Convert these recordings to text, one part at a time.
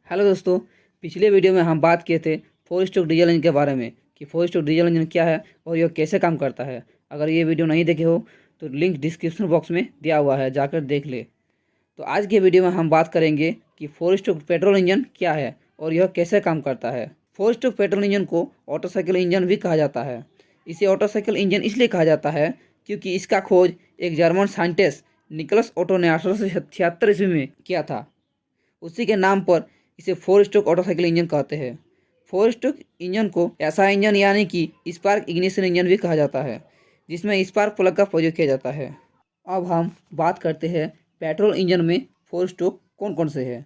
Hello दोस्तों। पिछले video में हम बात किए थे फोर स्ट्रोक डीजल इंजन के बारे में कि फोर स्ट्रोक डीजल इंजन क्या है और यह कैसे काम करता है। अगर ये वीडियो नहीं देखे हो तो लिंक डिस्क्रिप्शन बॉक्स में दिया हुआ है, जाकर देख ले। तो आज के वीडियो में हम बात करेंगे कि फोर स्ट्रोक पेट्रोल इंजन क्या है और यह कैसे काम करता है। फोर स्ट्रोक पेट्रोल इंजन को ऑटोसाइकिल इंजन भी कहा जाता है। इसे ऑटोसाइकिल इंजन इसलिए कहा जाता है क्योंकि इसका खोज एक जर्मन साइंटिस्ट निकोलस ओटो ने 1876 ईस्वी में किया था। उसी के नाम पर इसे फोर स्ट्रोक ऑटोसाइकिल इंजन कहते हैं। फोर स्ट्रोक इंजन को ऐसा इंजन यानी कि स्पार्क इग्निशन इंजन भी कहा जाता है, जिसमें स्पार्क प्लग का प्रयोग किया जाता है। अब हम बात करते हैं पेट्रोल इंजन में फोर स्ट्रोक कौन कौन से हैं।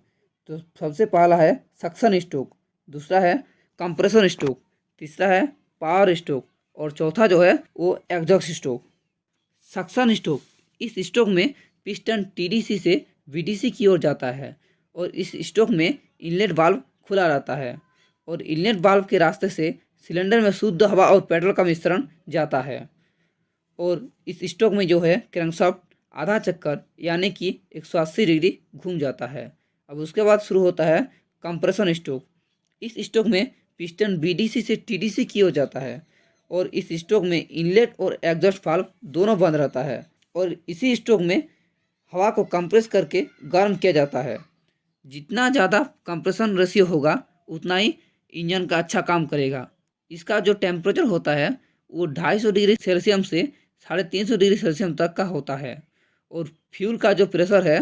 तो सबसे पहला है सक्शन स्ट्रोक, दूसरा है कंप्रेशन स्ट्रोक, तीसरा है पावर स्ट्रोक और चौथा जो है वो एग्जॉस्ट स्ट्रोक। सक्शन स्ट्रोक, इस स्ट्रोक में पिस्टन टीडीसी से वीडीसी की ओर जाता है और इस स्ट्रोक में इनलेट वाल्व खुला रहता है और इनलेट वाल्व के रास्ते से सिलेंडर में शुद्ध हवा और पेट्रोल का मिश्रण जाता है। और इस स्ट्रोक में जो है क्रैंकशाफ्ट आधा चक्कर यानी कि 180 डिग्री घूम जाता है। अब उसके बाद शुरू होता है कंप्रेशन स्ट्रोक। इस स्ट्रोक में पिस्टन बीडीसी से टीडीसी की ओर जाता है और इस स्ट्रोक में इनलेट और एग्जॉस्ट वाल्व दोनों बंद रहता है और इसी स्ट्रोक में हवा को कंप्रेस करके गर्म किया जाता है। जितना ज़्यादा कंप्रेशन रेशियो होगा उतना ही इंजन का अच्छा काम करेगा। इसका जो टेम्परेचर होता है वो 250 डिग्री सेल्सियस से 350 डिग्री सेल्सियस तक का होता है और फ्यूल का जो प्रेशर है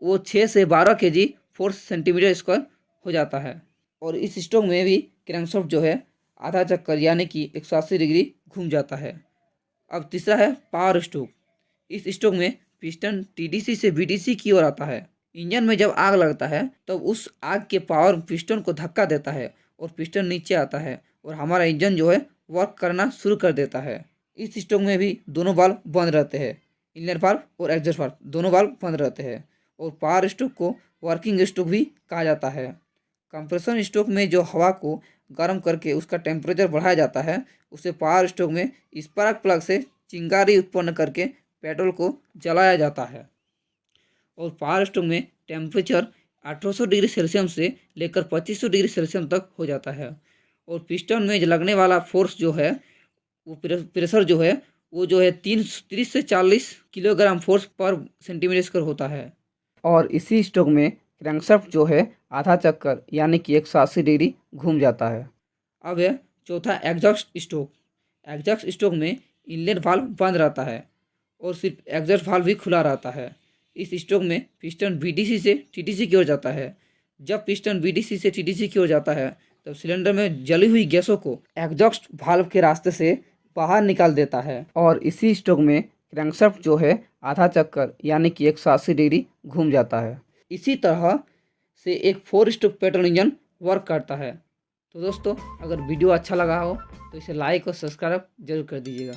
वो 6 से 12 केजी 4 सेंटीमीटर स्क्वायर हो जाता है। और इस स्ट्रोक में भी क्रैंकशाफ्ट जो है आधा चक्कर यानी कि 180 डिग्री घूम जाता है। अब तीसरा है पावर स्ट्रोक। इस स्ट्रोक में पिस्टन टीडीसी से बीडीसी की ओर आता है। इंजन में जब आग लगता है तब तो उस आग के पावर पिस्टन को धक्का देता है और पिस्टन नीचे आता है और हमारा इंजन जो है वर्क करना शुरू कर देता है। इस स्ट्रोक में भी दोनों वाल्व बंद रहते हैं, इनलेट वाल्व और एग्जॉस्ट वाल्व दोनों वाल्व बंद रहते हैं और पावर स्ट्रोक को वर्किंग स्ट्रोक भी कहा जाता है। कंप्रेशन स्ट्रोक में जो हवा को गर्म करके उसका टेम्परेचर बढ़ाया जाता है उसे पावर स्ट्रोक में स्पार्क प्लग से चिंगारी उत्पन्न करके पेट्रोल को जलाया जाता है। और पावर स्ट्रोक में टेम्परेचर 1800 डिग्री सेल्सियस से लेकर 2500 डिग्री सेल्सियस तक हो जाता है और पिस्टन में लगने वाला फोर्स जो है वो प्रेशर जो है वो जो है 30 से 40 किलोग्राम फोर्स पर सेंटीमीटर स्क्वायर होता है। और इसी स्ट्रोक में क्रैंकशाफ्ट जो है आधा चक्कर यानी कि 180 डिग्री घूम जाता है। अब है चौथा एग्जॉस्ट स्ट्रोक। एग्जॉस्ट स्ट्रोक में इनलेट वाल्व बंद रहता है और सिर्फ एग्जॉस्ट वाल्व भी खुला रहता है। इस स्ट्रोक में पिस्टन बीडीसी से टीडीसी की ओर जाता है। जब पिस्टन बीडीसी से टीडीसी की ओर जाता है तब सिलेंडर में जली हुई गैसों को एग्जॉस्ट वाल्व के रास्ते से बाहर निकाल देता है और इसी स्ट्रोक में क्रैंकशाफ्ट जो है आधा चक्कर यानी कि 180 डिग्री घूम जाता है। इसी तरह से एक four stroke petrol engine work करता है। तो दोस्तों, अगर वीडियो अच्छा लगा हो तो इसे लाइक और सब्सक्राइब जरूर कर दीजिएगा।